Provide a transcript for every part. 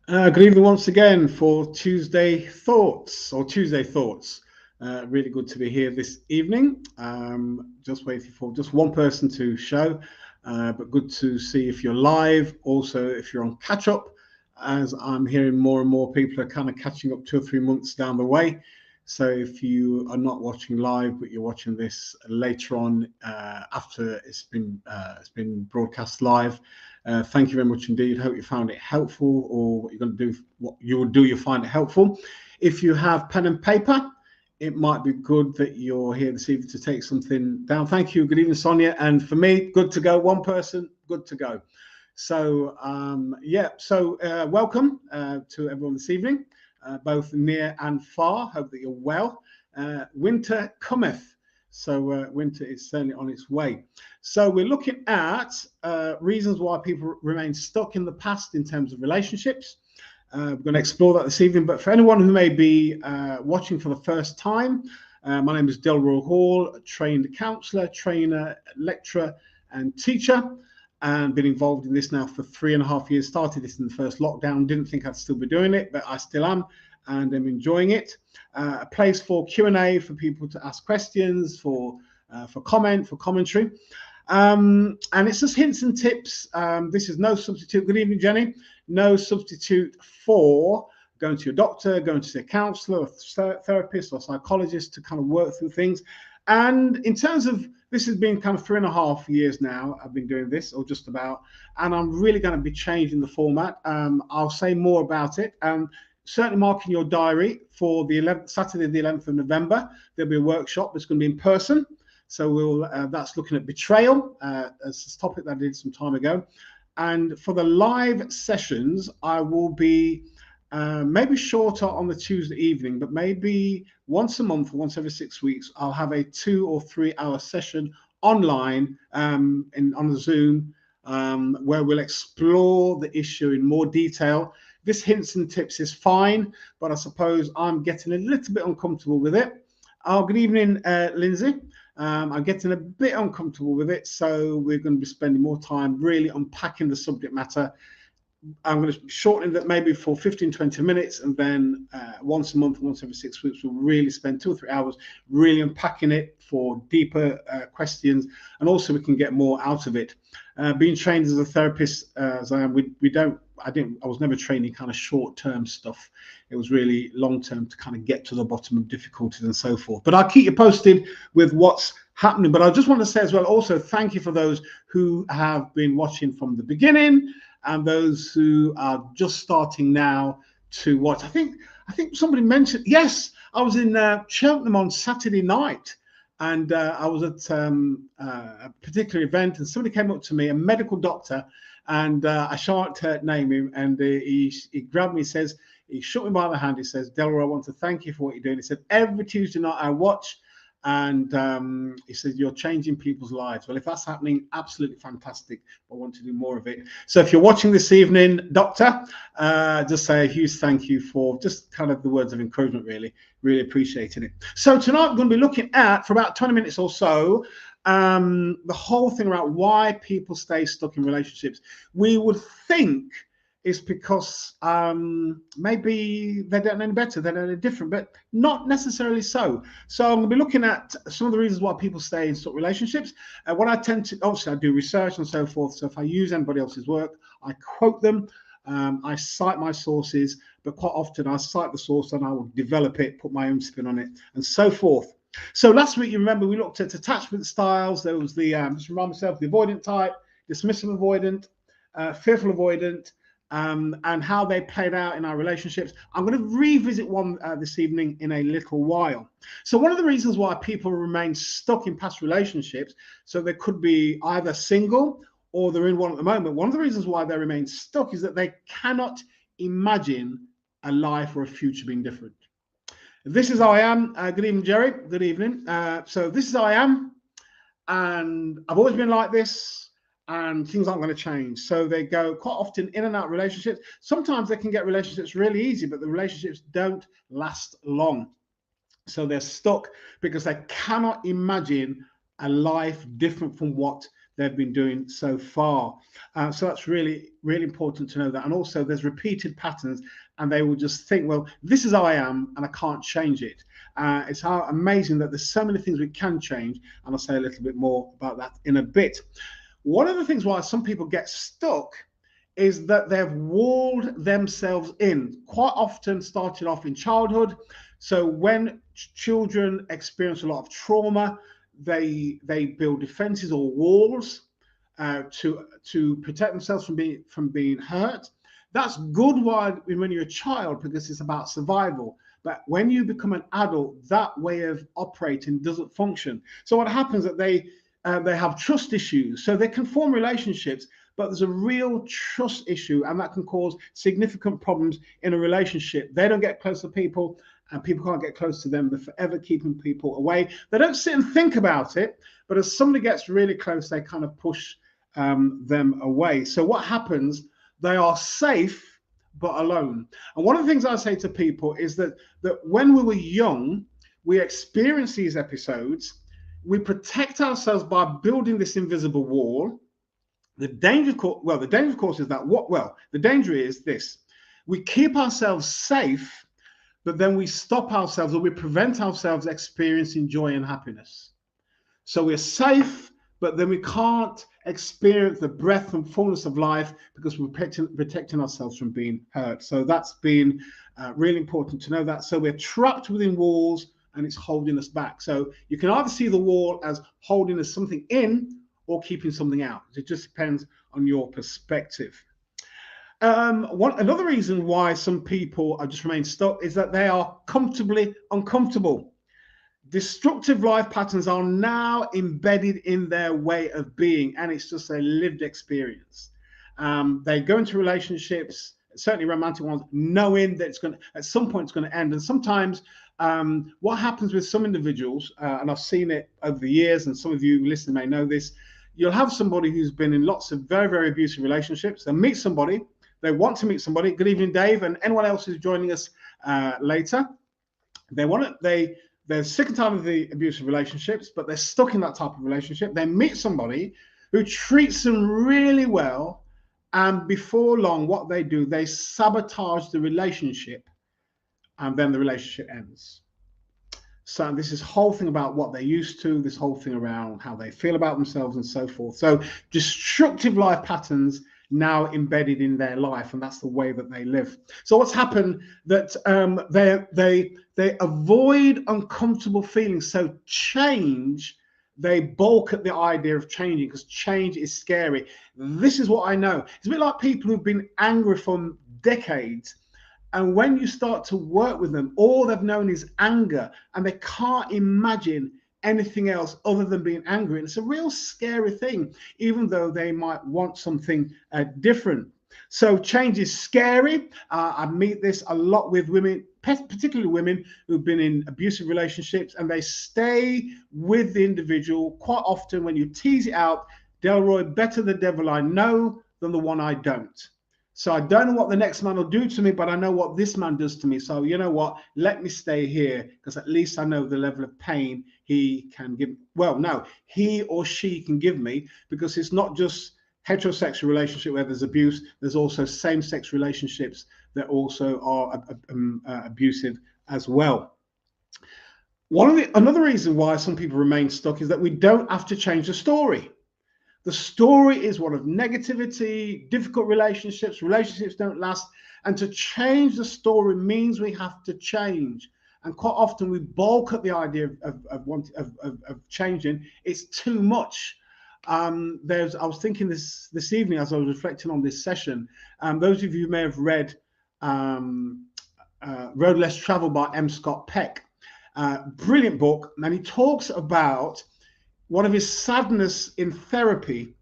Good evening once again for Tuesday Thoughts or Tuesday Thoughts. Really good to be here this evening. Just waiting for just one person to show, but good to see if you're live. Also, if you're on catch up, as I'm hearing more and more people are kind of catching up 2 or 3 months down the way. So if you are not watching live, but you're watching this later on after it's been broadcast live, thank you very much indeed. Hope you found it helpful, or what you're going to do, what you will do, you find it helpful. If you have pen and paper, it might be good that you're here this evening to take something down. Thank you. Good evening, Sonia. And for me, good to go. One person, good to go. So, welcome to everyone this evening, both near and far. Hope that you're well. Winter cometh. So winter is certainly on its way. So we're looking at reasons why people remain stuck in the past in terms of relationships. We're going to explore that this evening. But for anyone who may be watching for the first time, my name is Delroy Hall, a trained counsellor, trainer, lecturer, and teacher, and been involved in this now for 3.5 years. Started this in the first lockdown. Didn't think I'd still be doing it, but I still am, and I'm enjoying it. A place for Q&A, for people to ask questions, for comment, for commentary. And it's just hints and tips. This is no substitute. Good evening, Jenny. No substitute for going to your doctor, going to see a counsellor, or therapist, or psychologist to kind of work through things. And in terms of, this has been kind of 3.5 years now I've been doing this, or just about, and I'm really going to be changing the format. I'll say more about it. Certainly mark in your diary for the 11th, Saturday, the 11th of November. There'll be a workshop that's going to be in person. So that's looking at betrayal as a topic that I did some time ago. And for the live sessions, I will be maybe shorter on the Tuesday evening, but maybe once a month, once every 6 weeks, I'll have a 2 or 3 hour session online on the Zoom where we'll explore the issue in more detail. This hints and tips is fine, but I suppose I'm getting a little bit uncomfortable with it. Good evening, Lindsay. I'm getting a bit uncomfortable with it, so we're going to be spending more time really unpacking the subject matter. I'm going to shorten that maybe for 15-20 minutes, and then once a month, once every 6 weeks, we'll really spend 2 or 3 hours really unpacking it for deeper questions, and also we can get more out of it. Being trained as a therapist, as I am, I was never training kind of short-term stuff. It was really long-term to kind of get to the bottom of difficulties and so forth. But I'll keep you posted with what's happening. But I just want to say as well, also, thank you for those who have been watching from the beginning and those who are just starting now to watch. I think somebody mentioned, yes, I was in Cheltenham on Saturday night, and I was at a particular event, and somebody came up to me, a medical doctor, and I shan't name him, and he grabbed me, he shook me by the hand, he says, Delroy, I want to thank you for what you're doing. He said, every Tuesday night I watch, and he said, you're changing people's lives. Well, if that's happening, absolutely fantastic. I want to do more of it. So if you're watching this evening, doctor, just say a huge thank you for just kind of the words of encouragement, really appreciating it. So tonight we're going to be looking at, for about 20 minutes or so, the whole thing about why people stay stuck in relationships. We would think it's because maybe they don't know any better, they don't know any different, but not necessarily so. So I'm going to be looking at some of the reasons why people stay in stuck relationships. What I tend to, obviously I do research and so forth, so if I use anybody else's work, I quote them, I cite my sources, but quite often I cite the source and I will develop it, put my own spin on it, and so forth. So last week, you remember, we looked at attachment styles. There was the, just remind myself, the avoidant type, dismissive avoidant, fearful avoidant, and how they played out in our relationships. I'm going to revisit one this evening in a little while. So one of the reasons why people remain stuck in past relationships, so they could be either single or they're in one at the moment. One of the reasons why they remain stuck is that they cannot imagine a life or a future being different. This is how I am. Good evening, Jerry. Good evening. So this is how I am, and I've always been like this, and things aren't going to change. So they go quite often in and out of relationships. Sometimes they can get relationships really easy, but the relationships don't last long. So they're stuck because they cannot imagine a life different from what they've been doing so far. So that's really, really important to know that. And also there's repeated patterns, and they will just think, well, this is how I am and I can't change it. It's how amazing that there's so many things we can change, and I'll say a little bit more about that in a bit. One of the things why some people get stuck is that they've walled themselves in, quite often started off in childhood. So when children experience a lot of trauma, they build defenses or walls to protect themselves from being hurt. That's good when you're a child, because it's about survival. But when you become an adult, that way of operating doesn't function. So what happens is that they have trust issues. So they can form relationships, but there's a real trust issue, and that can cause significant problems in a relationship. They don't get close to people, and people can't get close to them. They're forever keeping people away. They don't sit and think about it, but as somebody gets really close, they kind of push them away. So what happens? They are safe, but alone. And one of the things I say to people is that when we were young, we experienced these episodes. We protect ourselves by building this invisible wall. The danger, of course, is that the danger is this: we keep ourselves safe, but then we stop ourselves, or we prevent ourselves experiencing joy and happiness. So we're safe, but then we can't experience the breadth and fullness of life because we're protecting ourselves from being hurt. So that's been really important to know that. So we're trapped within walls, and it's holding us back. So you can either see the wall as holding us something in or keeping something out. It just depends on your perspective. Another reason why some people are just remain stuck is that they are comfortably uncomfortable. Destructive life patterns are now embedded in their way of being, and it's just a lived experience. They go into relationships, certainly romantic ones, knowing that it's going to, at some point, it's going to end. And sometimes what happens with some individuals, and I've seen it over the years, and some of you listening may know this, you'll have somebody who's been in lots of very, very abusive relationships. They meet somebody, they want to meet somebody. Good evening, Dave, and anyone else who's joining us later. They're sick and tired of the abusive relationships, but they're stuck in that type of relationship. They meet somebody who treats them really well, and before long, what they do, they sabotage the relationship, and then the relationship ends. So this is whole thing about what they're used to, this whole thing around how they feel about themselves and so forth. So destructive life patterns now embedded in their life, and that's the way that they live. So what's happened that they avoid uncomfortable feelings. So change, they balk at the idea of changing because change is scary. This is what I know. It's a bit like people who've been angry for decades. And when you start to work with them, all they've known is anger, and they can't imagine anything else other than being angry. And it's a real scary thing, even though they might want something different. So change is scary. I meet this a lot with women, particularly women who've been in abusive relationships, and they stay with the individual. Quite often when you tease it out, Delroy, better the devil I know than the one I don't. So I don't know what the next man will do to me, but I know what this man does to me. So you know what? Let me stay here, because at least I know the level of pain he can give. Well, no, he or she can give me, because it's not just heterosexual relationship where there's abuse. There's also same-sex relationships that also are abusive as well. Another reason why some people remain stuck is that we don't have to change the story. The story is one of negativity, difficult relationships don't last. And to change the story means we have to change. And quite often we balk at the idea of changing. It's too much. I was thinking this evening as I was reflecting on this session. Those of you who may have read Road Less Traveled by M. Scott Peck. Brilliant book. And he talks about one of his sadness in therapy.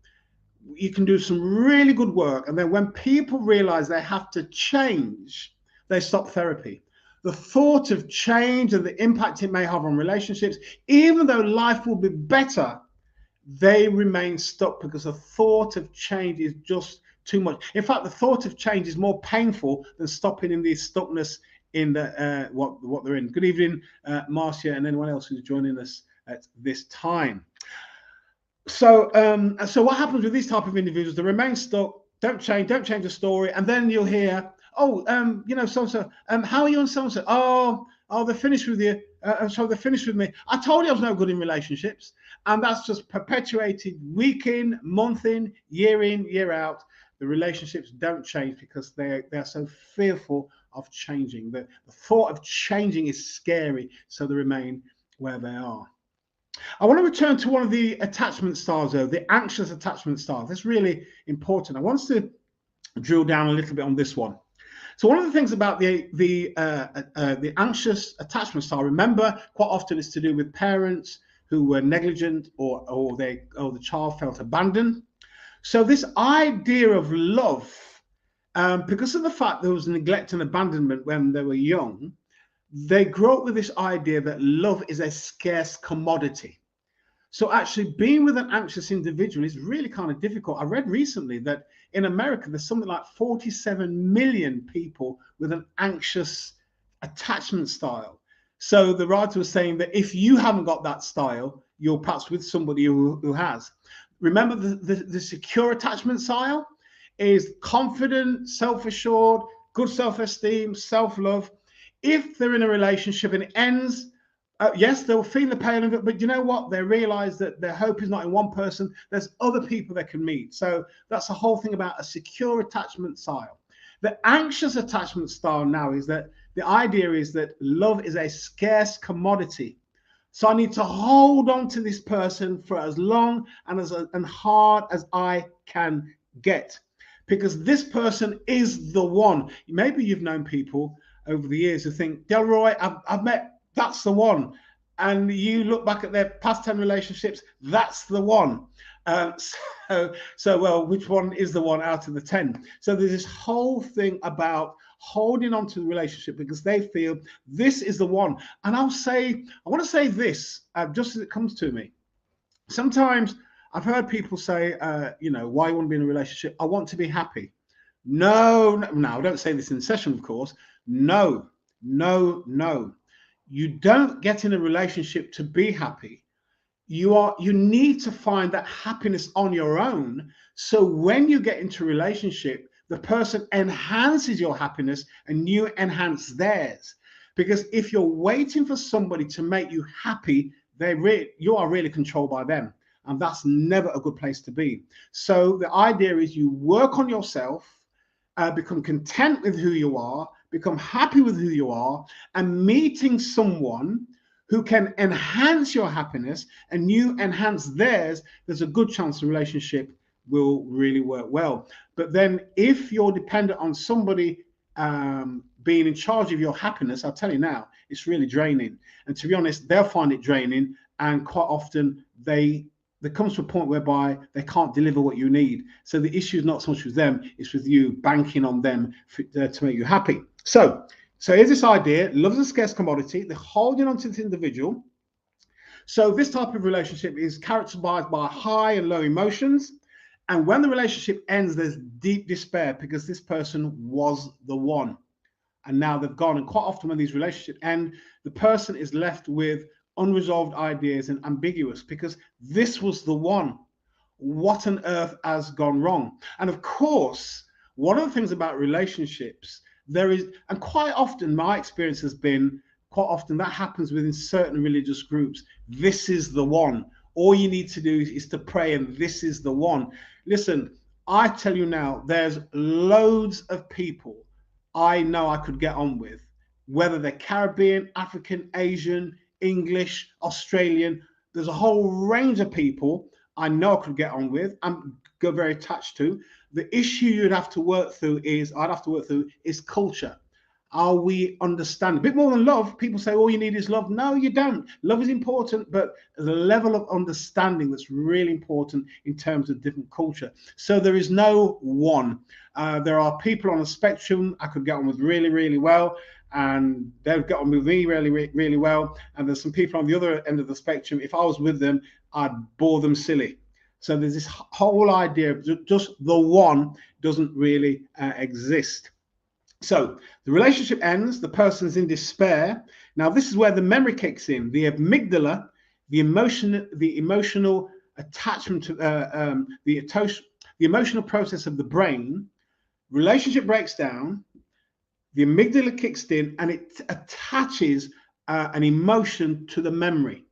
You can do some really good work, and then when people realize they have to change, they stop therapy. The thought of change and the impact it may have on relationships, even though life will be better, they remain stuck because the thought of change is just too much. In fact, the thought of change is more painful than stopping in the stuckness in the what they're in. Good evening, Marcia, and anyone else who's joining us at this time. So what happens with these type of individuals? They remain stuck, don't change the story, and then you'll hear, oh, so and so, how are you and so and so? Oh, they're finished with you. So they're finished with me. I told you I was no good in relationships, and that's just perpetuated week in, month in, year out. The relationships don't change because they're so fearful of changing. The thought of changing is scary, so they remain where they are. I want to return to one of the attachment styles, though, the anxious attachment style. That's really important. I want us to drill down a little bit on this one. So one of the things about the anxious attachment style, remember, quite often it's to do with parents who were negligent or the child felt abandoned. So this idea of love, because of the fact there was neglect and abandonment when they were young, they grew up with this idea that love is a scarce commodity. So actually being with an anxious individual is really kind of difficult. I read recently that in America, there's something like 47 million people with an anxious attachment style. So the writer was saying that if you haven't got that style, you're perhaps with somebody who has. Remember, the secure attachment style is confident, self-assured, good self-esteem, self-love. If they're in a relationship and it ends, yes, they'll feel the pain of it, but you know what? They realize that their hope is not in one person. There's other people they can meet. So that's the whole thing about a secure attachment style. The anxious attachment style now is that the idea is that love is a scarce commodity. So I need to hold on to this person for as long and hard as I can get, because this person is the one. Maybe you've known people over the years who think, Delroy, I've met, that's the one. And you look back at their past 10 relationships, that's the one. Well, which one is the one out of the 10? So there's this whole thing about holding on to the relationship because they feel this is the one. And I want to say this just as it comes to me. Sometimes I've heard people say, why you want to be in a relationship? I want to be happy. No, I don't say this in session, of course. No. You don't get in a relationship to be happy. You need to find that happiness on your own. So when you get into a relationship, the person enhances your happiness and you enhance theirs. Because if you're waiting for somebody to make you happy, you are really controlled by them. And that's never a good place to be. So the idea is you work on yourself, become content with who you are, become happy with who you are, and meeting someone who can enhance your happiness and you enhance theirs, there's a good chance the relationship will really work well. But then if you're dependent on somebody being in charge of your happiness, I'll tell you now, it's really draining. And to be honest, they'll find it draining, and quite often there comes to a point whereby they can't deliver what you need. So the issue is not so much with them, it's with you banking on them to make you happy. So here's this idea: love is a scarce commodity. They're holding on to this individual. So this type of relationship is characterized by high and low emotions. And when the relationship ends, there's deep despair because this person was the one. And now they've gone. And quite often when these relationships end, the person is left with unresolved ideas and ambiguous because this was the one. What on earth has gone wrong? And of course, one of the things about relationships, and quite often my experience has been, quite often that happens within certain religious groups. This is the one. All you need to do is to pray and this is the one. Listen, I tell you now, there's loads of people I know I could get on with, whether they're Caribbean, African, Asian, English, Australian. There's a whole range of people I know I could get on with and go very attached to. The issue I'd have to work through is culture. Are we understanding? A bit more than love. People say all you need is love. No, you don't. Love is important, but there's a level of understanding that's really important in terms of different culture. So there is no one. There are people on a spectrum I could get on with really, really well, and they'll get on with me really, really well. And there's some people on the other end of the spectrum. If I was with them, I'd bore them silly. So there's this whole idea of just the one doesn't really exist. So the relationship ends, the person's in despair. Now this is where the memory kicks in. The amygdala, the emotional attachment to the emotional process of the brain, relationship breaks down, the amygdala kicks in, and it attaches an emotion to the memory.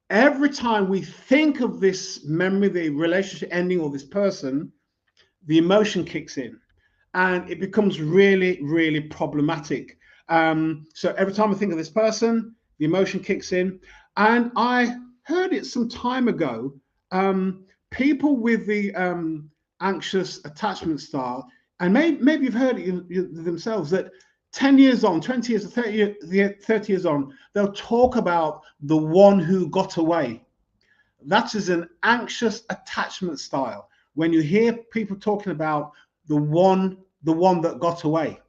Every time we think of this memory, the relationship ending, or this person, the emotion kicks in, and it becomes really, really problematic. So every time I think of this person, the emotion kicks in. And I heard it some time ago. People with the anxious attachment style, and maybe you've heard it themselves, that 10 years on, 20 years, 30 years on, they'll talk about the one who got away. That is an anxious attachment style. When you hear people talking about the one that got away.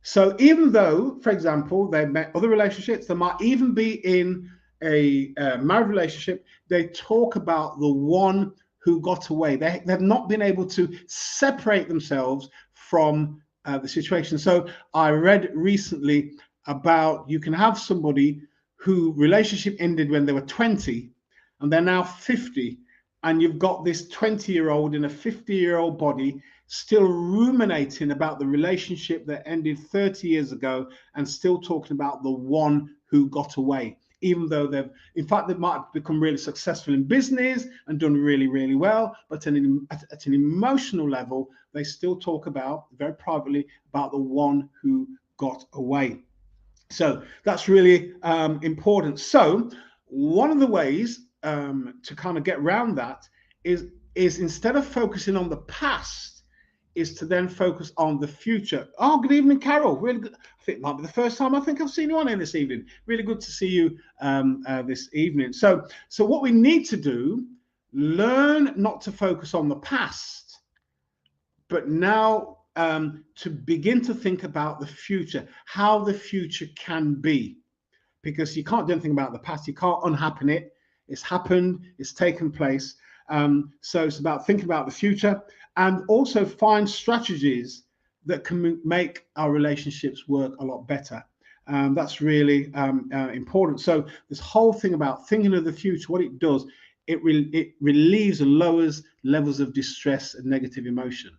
So even though, for example, they've met other relationships, they might even be in a married relationship, they talk about the one who got away. They've not been able to separate themselves from the situation. So I read recently about, you can have somebody who relationship ended when they were 20 and they're now 50, and you've got this 20-year-old in a 50-year-old body still ruminating about the relationship that ended 30 years ago and still talking about the one who got away, even though they might have become really successful in business and done really, really well, but at an emotional level, they still talk about, very privately, about the one who got away. So that's really important. So one of the ways to kind of get around that is instead of focusing on the past, is to then focus on the future. Oh, good evening, Carol. Really good. I think it might be the first time I think I've seen you on here this evening. Really good to see you this evening. So what we need to do, learn not to focus on the past, but now to begin to think about the future, how the future can be. Because you can't do anything about the past. You can't unhappen it. It's happened. It's taken place. So it's about thinking about the future, and also find strategies that can make our relationships work a lot better. That's really important. So this whole thing about thinking of the future, what it does, it relieves and lowers levels of distress and negative emotion.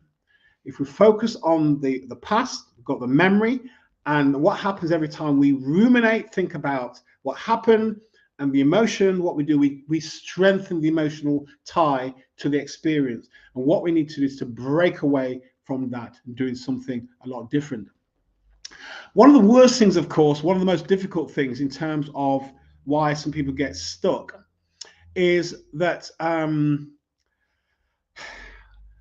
If we focus on the past, we've got the memory, and what happens every time we ruminate, think about what happened, and the emotion, what we do, we strengthen the emotional tie to the experience. And what we need to do is to break away from that and doing something a lot different. One of the worst things, of course, one of the most difficult things in terms of why some people get stuck is that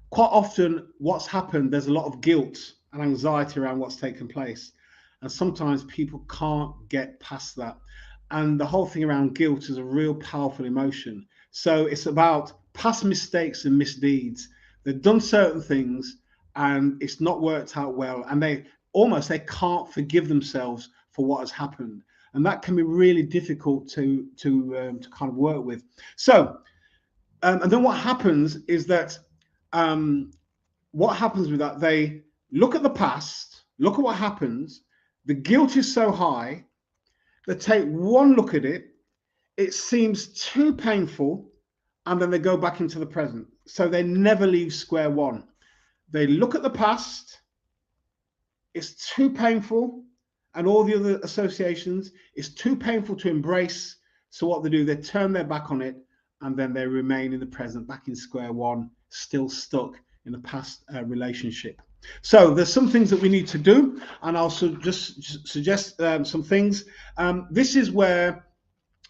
quite often what's happened, there's a lot of guilt and anxiety around what's taken place. And sometimes people can't get past that. And the whole thing around guilt is a real powerful emotion. So it's about past mistakes and misdeeds. They've done certain things and it's not worked out well. And they can't forgive themselves for what has happened. And that can be really difficult to kind of work with. So, and then what happens is that, what happens with that, they look at the past, look at what happens. The guilt is so high. They take one look at it, it seems too painful, and then they go back into the present. So they never leave square one. They look at the past, it's too painful, and all the other associations, it's too painful to embrace. So what they do, they turn their back on it, and then they remain in the present, back in square one, still stuck in the past relationship. So there's some things that we need to do, and I'll just suggest some things. This is where,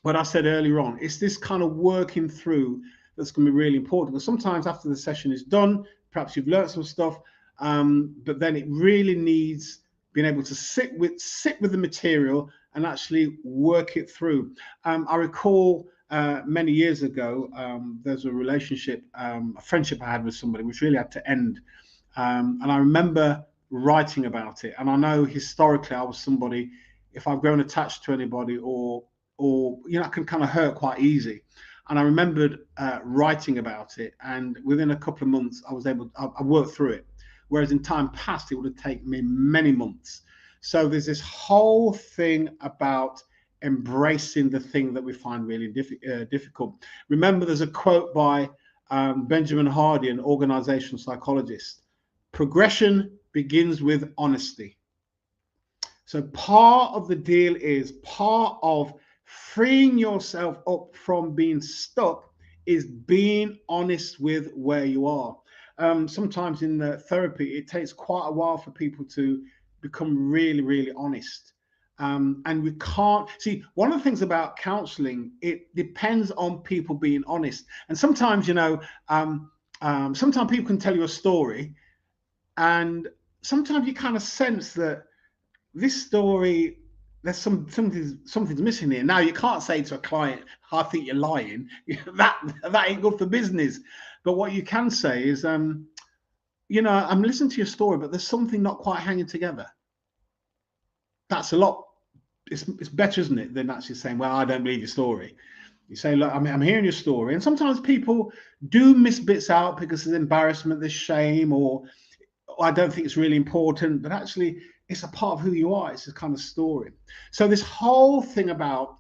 what I said earlier on, it's this kind of working through that's going to be really important. Because sometimes after the session is done, perhaps you've learned some stuff, but then it really needs being able to sit with the material and actually work it through. I recall many years ago, there's a relationship, a friendship I had with somebody which really had to end. And I remember writing about it. And I know historically I was somebody, if I've grown attached to anybody or I can kind of hurt quite easy. And I remembered writing about it. And within a couple of months, I worked through it. Whereas in time past, it would have taken me many months. So there's this whole thing about embracing the thing that we find really difficult. Remember, there's a quote by Benjamin Hardy, an organizational psychologist. Progression begins with honesty. So part of the deal is, part of freeing yourself up from being stuck is being honest with where you are. Sometimes in the therapy, it takes quite a while for people to become really, really honest. And we can't see, one of the things about counseling, it depends on people being honest. And sometimes, sometimes people can tell you a story, and sometimes you kind of sense that this story, there's something's missing here. Now, you can't say to a client, I think you're lying. that ain't good for business. But what you can say is, I'm listening to your story, but there's something not quite hanging together. That's a lot. It's better, isn't it, than actually saying, well, I don't believe your story. You say, look, I'm hearing your story. And sometimes people do miss bits out because there's embarrassment, there's shame, or I don't think it's really important, but actually it's a part of who you are. It's a kind of story. So this whole thing about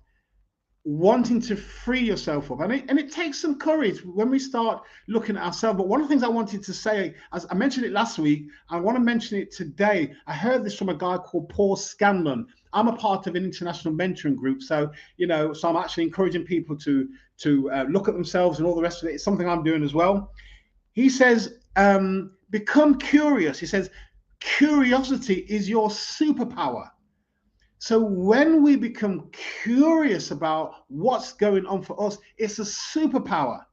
wanting to free yourself up, and it takes some courage when we start looking at ourselves. But one of the things I wanted to say, as I mentioned it last week, I want to mention it today. I heard this from a guy called Paul Scanlon. I'm a part of an international mentoring group, so I'm actually encouraging people to look at themselves and all the rest of it. It's something I'm doing as well. He says, become curious. He says, curiosity is your superpower. So when we become curious about what's going on for us, it's a superpower.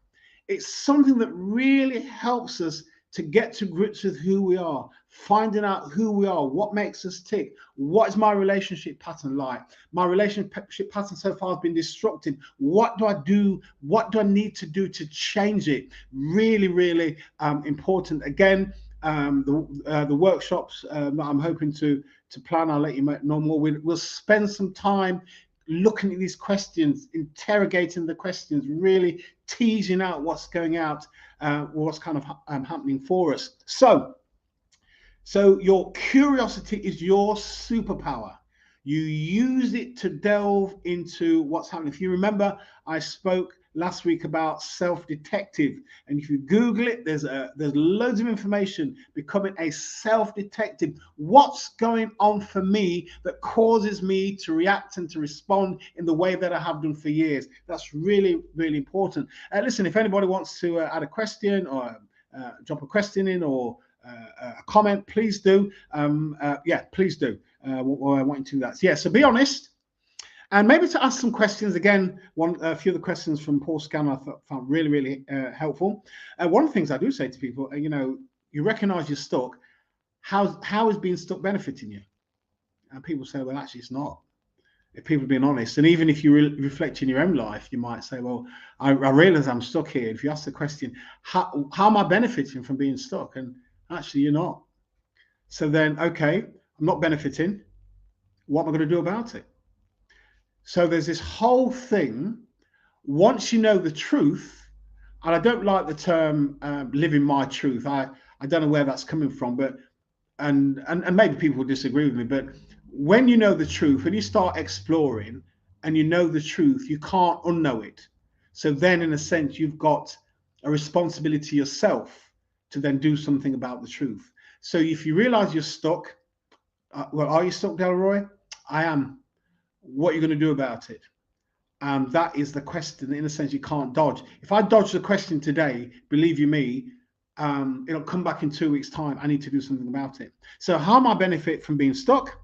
It's something that really helps us to get to grips with who we are, finding out who we are, what makes us tick, what is my relationship pattern like? My relationship pattern so far has been destructive. What do I do? What do I need to do to change it? Really, really important. Again, the workshops that I'm hoping to plan, I'll let you know more. We'll spend some time looking at these questions, interrogating the questions, really teasing out what's going out, what's kind of happening for us. So your curiosity is your superpower. You use it to delve into what's happening. If you remember, I spoke last week about self-detective, and if you Google it, there's loads of information. Becoming a self-detective. What's going on for me that causes me to react and to respond in the way that I have done for years? That's really, really important. Listen, if anybody wants to add a question or drop a question in, or a comment, please do. Please do. I want you to do that. So, so be honest. And maybe to ask some questions again. A few of the questions from Paul Scanner I found really, really helpful. One of the things I do say to people, you recognise you're stuck. How is being stuck benefiting you? And people say, well, actually, it's not. If people are being honest, and even if you reflect in your own life, you might say, well, I realise I'm stuck here. If you ask the question, how am I benefiting from being stuck? And actually, you're not. So then, okay, I'm not benefiting. What am I going to do about it? So there's this whole thing. Once you know the truth, and I don't like the term living my truth. I don't know where that's coming from, but and maybe people will disagree with me, but when you know the truth and you start exploring and you know the truth, you can't unknow it. So then, in a sense, you've got a responsibility yourself to then do something about the truth. So if you realize you're stuck, well, are you stuck, Delroy? I am. What are you going to do about it? That is the question. In a sense, you can't dodge. If I dodge the question today, believe you me, it'll come back in 2 weeks' time. I need to do something about it. So how am I benefit from being stuck?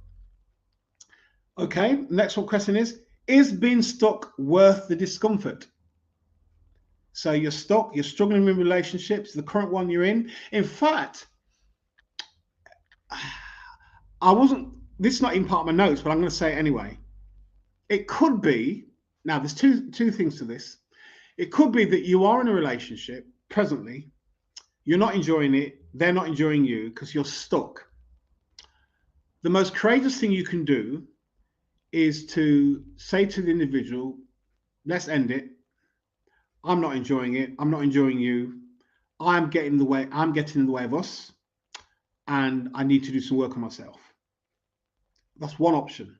Okay, next one question is being stuck worth the discomfort? So you're stuck, you're struggling with relationships, the current one you're in. In fact, this is not even part of my notes, but I'm going to say it anyway. It could be, now there's two things to this. It could be that you are in a relationship presently, you're not enjoying it, they're not enjoying you because you're stuck. The most courageous thing you can do is to say to the individual, let's end it. I'm not enjoying it. I'm not enjoying you. I'm getting in the way of us, and I need to do some work on myself. That's one option.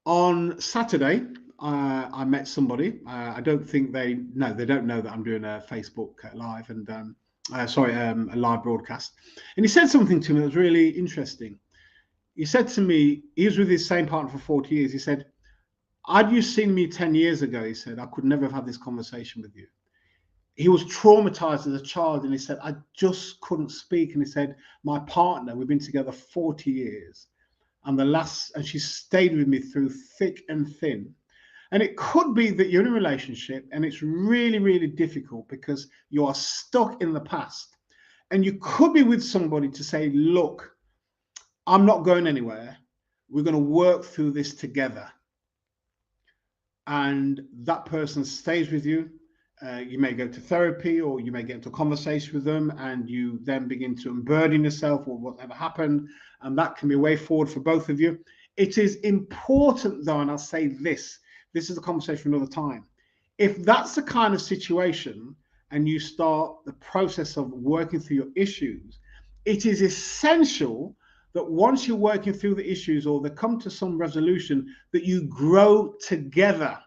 On Saturday, I met somebody. I don't think they don't know that I'm doing a Facebook live and a live broadcast. And he said something to me that was really interesting. He said to me, he was with his same partner for 40 years. He said, "Had you seen me 10 years ago," he said, "I could never have had this conversation with you." He was traumatized as a child, and he said, "I just couldn't speak." And he said, "My partner, we've been together 40 years, and she stayed with me through thick and thin." And it could be that you're in a relationship and it's really, really difficult because you are stuck in the past. And you could be with somebody to say, "Look, I'm not going anywhere. We're going to work through this together." And that person stays with you. You may go to therapy, or you may get into a conversation with them, and you then begin to unburden yourself or whatever happened. And that can be a way forward for both of you. It is important, though, and I'll say this is a conversation for another time. If that's the kind of situation and you start the process of working through your issues, it is essential that once you're working through the issues or they come to some resolution, that you grow together.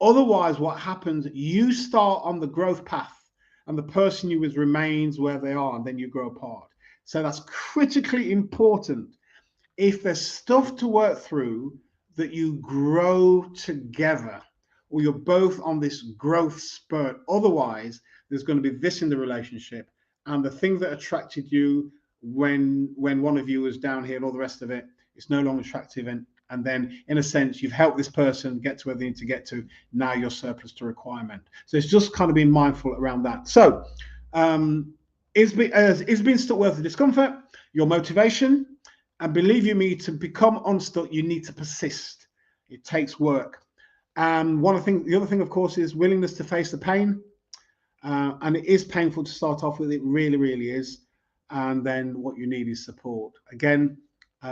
Otherwise, what happens, you start on the growth path and the person you with remains where they are, and then you grow apart. So that's critically important. If there's stuff to work through, that you grow together, or you're both on this growth spurt. Otherwise, there's going to be this in the relationship, and the thing that attracted you when one of you was down here and all the rest of it, it's no longer attractive. And then, in a sense, you've helped this person get to where they need to get to. Now you're surplus to requirement. So it's just kind of being mindful around that. So is being stuck worth the discomfort? Your motivation? And believe you me, to become unstuck, you need to persist. It takes work. And the other thing, of course, is willingness to face the pain. And it is painful to start off with. It really, really is. And then what you need is support. Again,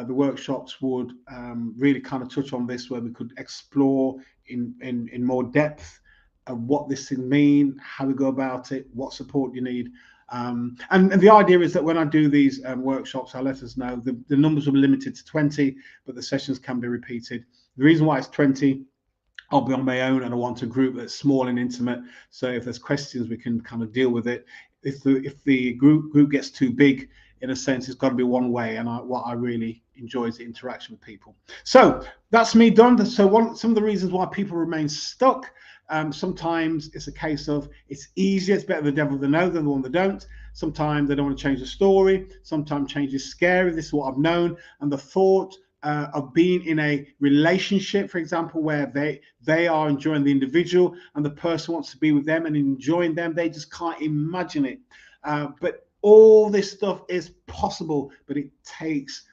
the workshops would really kind of touch on this, where we could explore in more depth of what this thing means, how we go about it, what support you need. And the idea is that when I do these workshops, I let us know the numbers are limited to 20, but the sessions can be repeated. The reason why it's 20, I'll be on my own, and I want a group that's small and intimate. So if there's questions, we can kind of deal with it. If the group gets too big, in a sense, it's got to be one way. And what I really enjoy is the interaction with people. So that's me done. So some of the reasons why people remain stuck. Sometimes it's a case of it's easier, it's better the devil they know than the one they don't. Sometimes they don't want to change the story. Sometimes change is scary. This is what I've known. And the thought of being in a relationship, for example, where they are enjoying the individual and the person wants to be with them and enjoying them, they just can't imagine it. But all this stuff is possible, but it takes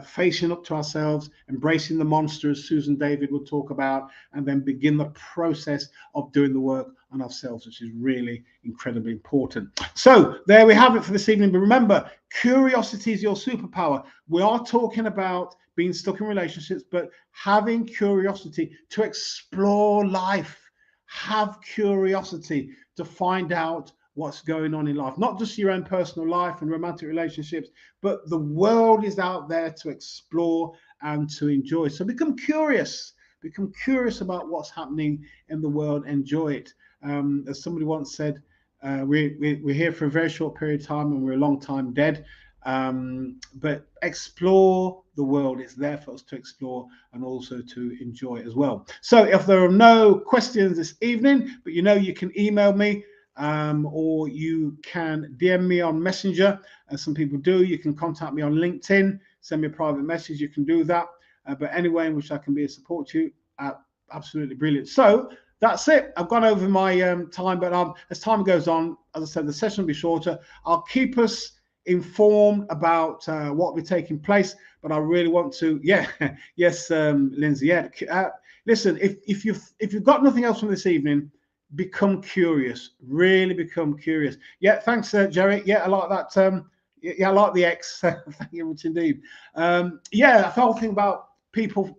facing up to ourselves, embracing the monster, as Susan David would talk about, and then begin the process of doing the work on ourselves, which is really incredibly important. So there we have it for this evening. But remember, curiosity is your superpower. We are talking about being stuck in relationships, but having curiosity to explore life. Have curiosity to find out what's going on in life, not just your own personal life and romantic relationships, but the world is out there to explore and to enjoy. So become curious about what's happening in the world. Enjoy it. As somebody once said, we're here for a very short period of time and we're a long time dead. But explore the world. It's there for us to explore and also to enjoy it as well. So if there are no questions this evening, but you can email me, or you can DM me on Messenger, as some people do. You can contact me on LinkedIn, send me a private message. You can do that. But any way in which I can be a support to you, absolutely brilliant. So that's it. I've gone over my time, but as time goes on, as I said, the session will be shorter. I'll keep us informed about what will be taking place, but I really want to, yes, Lindsay, listen, if you've got nothing else from this evening, become curious, really become curious. Thanks, Jerry. I like that. I like the X. Thank you much indeed. The whole thing about people,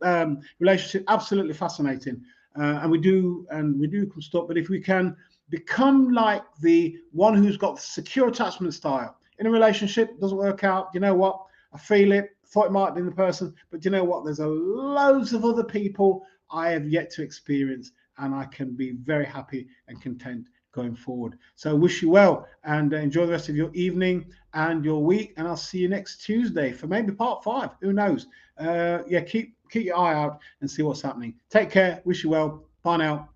relationship, absolutely fascinating. And we do come stuck, but if we can become like the one who's got secure attachment style in a relationship, doesn't work out, you know what? I feel it. thought it might have been the person, but you know what? There's loads of other people I have yet to experience, and I can be very happy and content going forward. So wish you well, and enjoy the rest of your evening and your week, and I'll see you next Tuesday for maybe part 5. Who knows? Yeah, keep your eye out and see what's happening. Take care. Wish you well. Bye now.